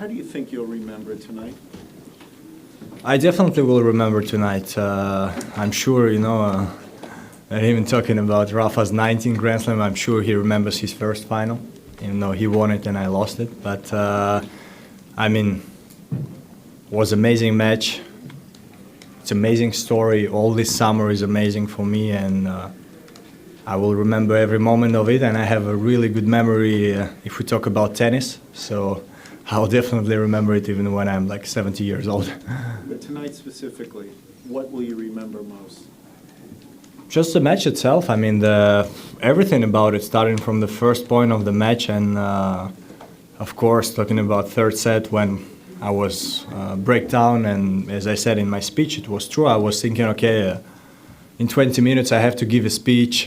How do you think you'll remember tonight? I definitely will remember tonight. I'm sure, and even talking about Rafa's 19th Grand Slam, I'm sure he remembers his first final, even though he won it and I lost it. But, it was an amazing match. It's an amazing story. All this summer is amazing for me, and I will remember every moment of it, and I have a really good memory if we talk about tennis. So I'll definitely remember it even when I'm like 70 years old. But tonight specifically, what will you remember most? Just the match itself. Everything about it, starting from the first point of the match, and of course talking about third set when I was breakdown, and as I said in my speech, it was true. I was thinking, okay, in 20 minutes I have to give a speech.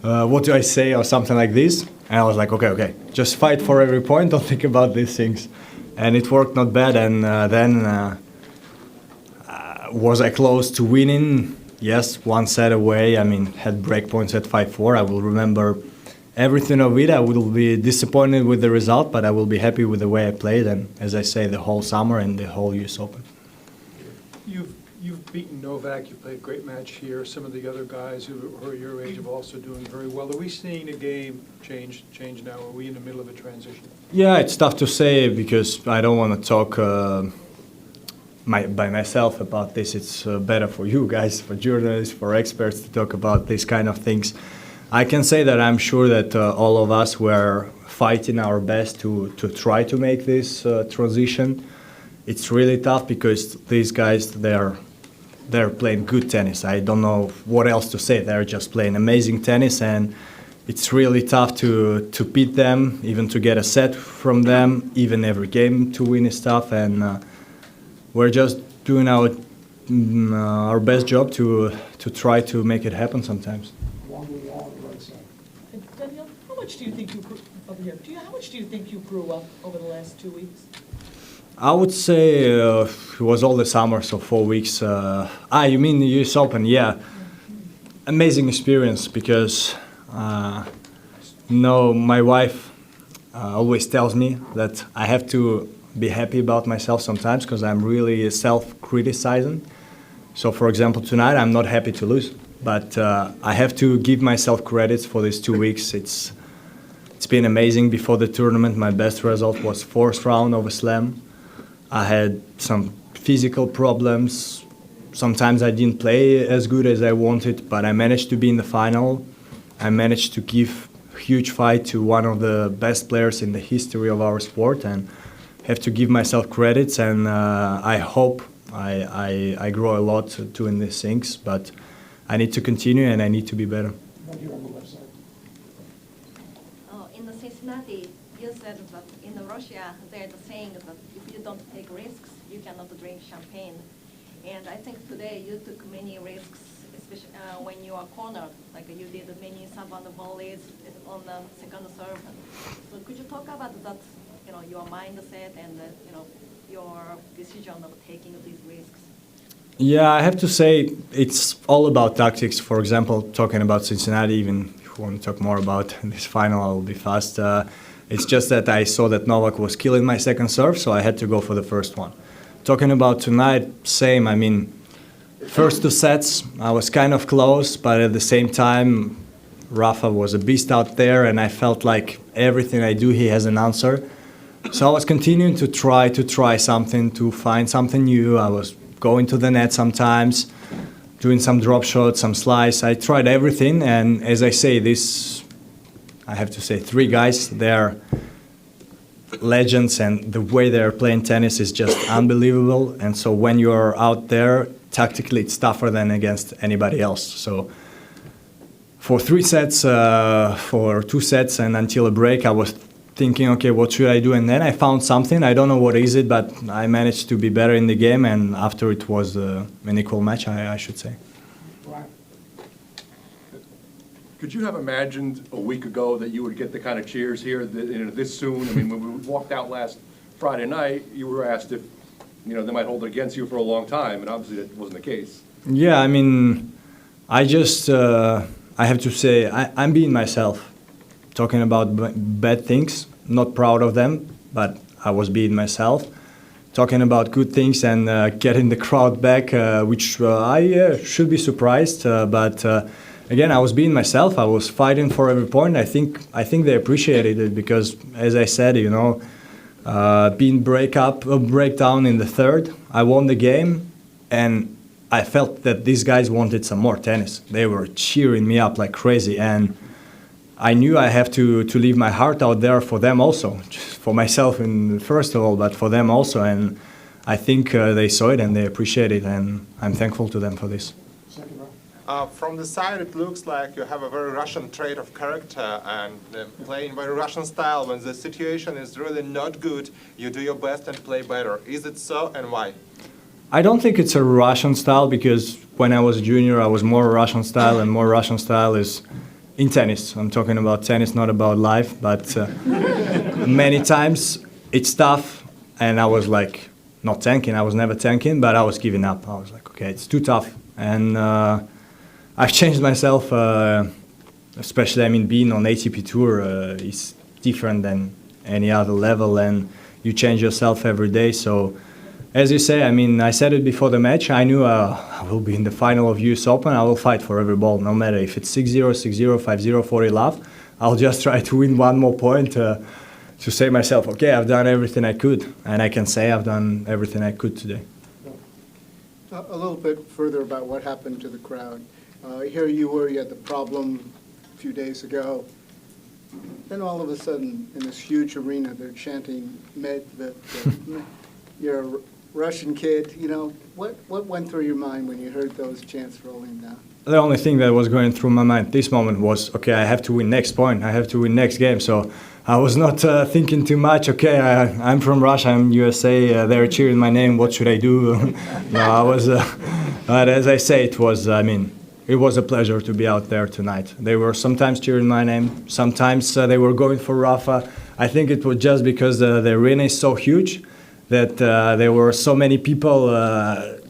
What do I say or something like this? And I was like, okay, just fight for every point. Don't think about these things. And it worked not bad. And then was I close to winning? Yes, one set away. Had break points at 5-4. I will remember everything of it. I will be disappointed with the result, but I will be happy with the way I played. And as I say, the whole summer and the whole US Open. You've beaten Novak. You've played a great match here. Some of the other guys who are your age are also doing very well. Are we seeing the game change now? Are we in the middle of a transition? Yeah, it's tough to say because I don't want to talk by myself about this. It's better for you guys, for journalists, for experts to talk about these kind of things. I can say that I'm sure that all of us were fighting our best to try to make this transition. It's really tough because these guys, they're playing good tennis. I don't know what else to say. They're just playing amazing tennis, and it's really tough to beat them, even to get a set from them, even every game to win is tough. And we're just doing our best job to try to make it happen sometimes. Daniil, how much do you think you grew over here? How much do you think you grew up over the last 2 weeks? I would say it was all the summer, so 4 weeks. You mean the US Open? Yeah. Amazing experience because, my wife always tells me that I have to be happy about myself sometimes because I'm really self-criticizing. So, for example, tonight I'm not happy to lose, but I have to give myself credits for these 2 weeks. It's been amazing. Before the tournament, my best result was fourth round of a slam. I had some physical problems. Sometimes I didn't play as good as I wanted, but I managed to be in the final. I managed to give a huge fight to one of the best players in the history of our sport, and have to give myself credits. And I hope I grow a lot doing these things, but I need to continue and I need to be better. In the Cincinnati, you said that in Russia, they're saying that if you don't take risks, you cannot drink champagne. And I think today you took many risks, especially when you are cornered, like you did many sub-on volleys on the second serve. So could you talk about that, your mindset and your decision of taking these risks? Yeah, I have to say it's all about tactics. For example, talking about Cincinnati, even if you want to talk more about this final, I will be fast. It's just that I saw that Novak was killing my second serve, so I had to go for the first one. Talking about tonight, same. First 2 sets, I was kind of close, but at the same time, Rafa was a beast out there, and I felt like everything I do, he has an answer. So I was continuing to try something, to find something new. I was going to the net sometimes, doing some drop shots, some slice. I tried everything, and as I say, I have to say 3 guys, they're legends, and the way they're playing tennis is just unbelievable. And so when you're out there, tactically it's tougher than against anybody else. So for 3 sets, for 2 sets and until a break, I was thinking, okay, what should I do? And then I found something. I don't know what is it, but I managed to be better in the game, and after it was an equal match, I should say. Could you have imagined a week ago that you would get the kind of cheers here this soon? When we walked out last Friday night, you were asked if they might hold it against you for a long time, and obviously that wasn't the case. Yeah, I have to say I'm being myself, talking about bad things, not proud of them, but I was being myself, talking about good things and getting the crowd back, which I should be surprised. But again, I was being myself. I was fighting for every point. I think they appreciated it because, as I said, being breakdown in the third, I won the game, and I felt that these guys wanted some more tennis. They were cheering me up like crazy, and I knew I have to leave my heart out there for them also, just for myself first of all, but for them also. And I think they saw it and they appreciate it, and I'm thankful to them for this. From the side, it looks like you have a very Russian trait of character and playing very Russian style. When the situation is really not good, you do your best and play better. Is it so, and why? I don't think it's a Russian style because when I was a junior, I was more Russian style, and more Russian style is in tennis. I'm talking about tennis, not about life, but many times it's tough, and I was like not tanking. I was never tanking, but I was giving up. I was like, okay, it's too tough, and I've changed myself. Especially, being on ATP Tour is different than any other level, and you change yourself every day. So, as you say, I said it before the match. I knew I will be in the final of US Open. I will fight for every ball, no matter if it's 6-0, 6-0, 5-0, 40 love. I'll just try to win one more point to say myself, okay, I've done everything I could, and I can say I've done everything I could today. A little bit further about what happened to the crowd. Here you were, you had the problem a few days ago. Then all of a sudden, in this huge arena, they're chanting Medvedev. You're a Russian kid, what went through your mind when you heard those chants rolling down? The only thing that was going through my mind this moment was, okay, I have to win next point. I have to win next game. So I was not thinking too much, okay, I'm from Russia, I'm USA, they're cheering my name, what should I do? No, I was, but as I say, it was a pleasure to be out there tonight. They were sometimes cheering my name, sometimes they were going for Rafa. I think it was just because the arena is so huge that there were so many people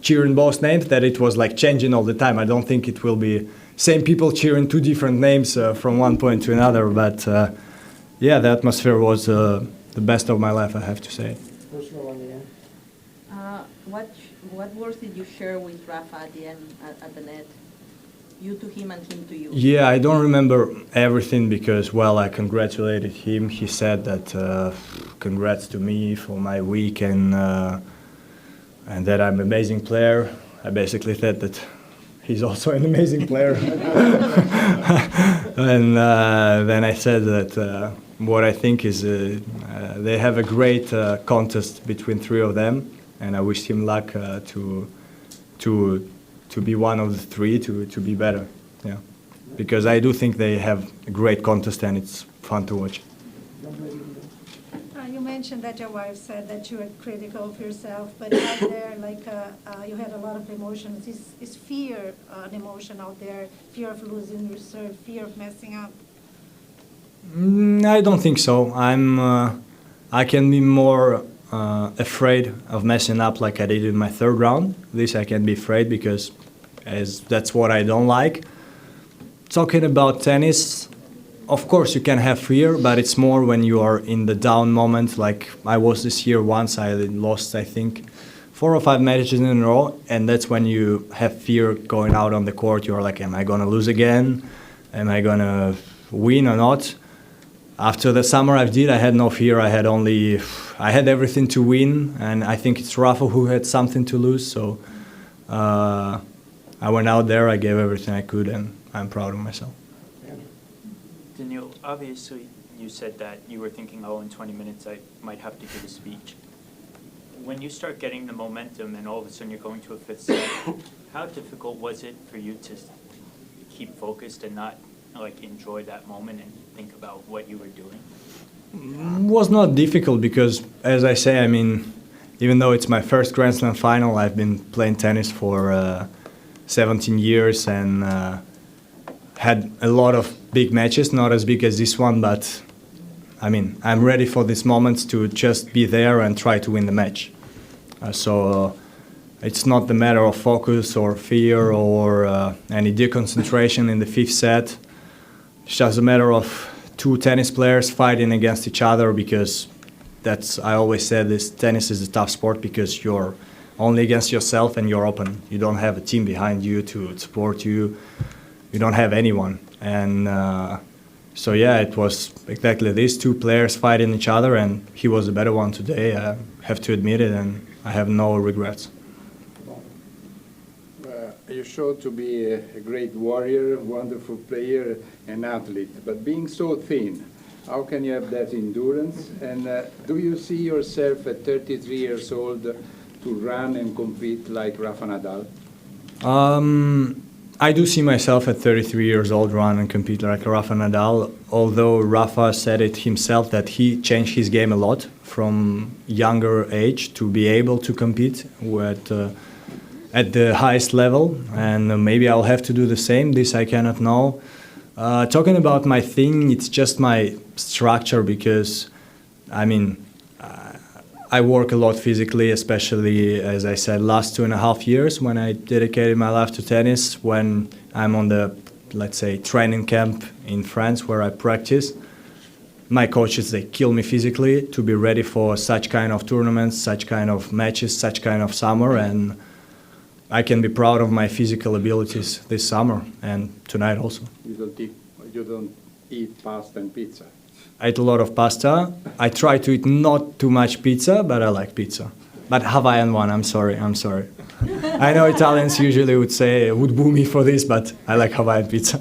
cheering both names that it was like changing all the time. I don't think it will be same people cheering two different names from one point to another, but the atmosphere was the best of my life, I have to say. What words did you share with Rafa at the end, at the net? You to him and him to you? Yeah, I don't remember everything because, I congratulated him. He said that congrats to me for my week and that I'm an amazing player. I basically said that he's also an amazing player. And then I said that what I think is they have a great contest between three of them, and I wish him luck to be one of the three, to be better, yeah. Because I do think they have a great contest and it's fun to watch. You mentioned that your wife said that you were critical of yourself, but out there, you had a lot of emotions. Is fear an emotion out there? Fear of losing your serve, fear of messing up? I don't think so. I can be more afraid of messing up like I did in my third round. This I can be afraid because that's what I don't like. Talking about tennis, of course you can have fear, but it's more when you are in the down moment, like I was this year once. I lost, I think, 4 or 5 matches in a row, and that's when you have fear going out on the court. You're like, am I going to lose again? Am I going to win or not? After the summer I had no fear. I had everything to win, and I think it's Rafa who had something to lose. So I went out there, I gave everything I could, and I'm proud of myself. Daniil, obviously you said that you were thinking, in 20 minutes I might have to give a speech. When you start getting the momentum and all of a sudden you're going to a 5th set, how difficult was it for you to keep focused and not enjoy that moment and think about what you were doing? It was not difficult because, as I say, even though it's my first Grand Slam final, I've been playing tennis for 17 years and had a lot of big matches, not as big as this one, but I'm ready for these moments to just be there and try to win the match. So it's not the matter of focus or fear or any deconcentration in the 5th set. It's just a matter of 2 tennis players fighting against each other because that's I always said this: tennis is a tough sport because you're only against yourself and you're open. You don't have a team behind you to support you. You don't have anyone. And so yeah, it was exactly these two players fighting each other, and he was the better one today. I have to admit it, and I have no regrets. You showed to be a great warrior, wonderful player, and athlete. But being so thin, how can you have that endurance? And do you see yourself at 33 years old to run and compete like Rafa Nadal? I do see myself at 33 years old run and compete like Rafa Nadal, although Rafa said it himself that he changed his game a lot from younger age to be able to compete at the highest level, and maybe I'll have to do the same. This I cannot know. Talking about my thing, it's just my structure because, I mean, I work a lot physically, especially, as I said, last 2.5 years when I dedicated my life to tennis, when I'm on the, let's say, training camp in France where I practice. My coaches, they kill me physically to be ready for such kind of tournaments, such kind of matches, such kind of summer, and I can be proud of my physical abilities this summer and tonight also. You don't eat pasta and pizza? I eat a lot of pasta. I try to eat not too much pizza, but I like pizza. But Hawaiian one, I'm sorry. I know Italians usually would boo me for this, but I like Hawaiian pizza.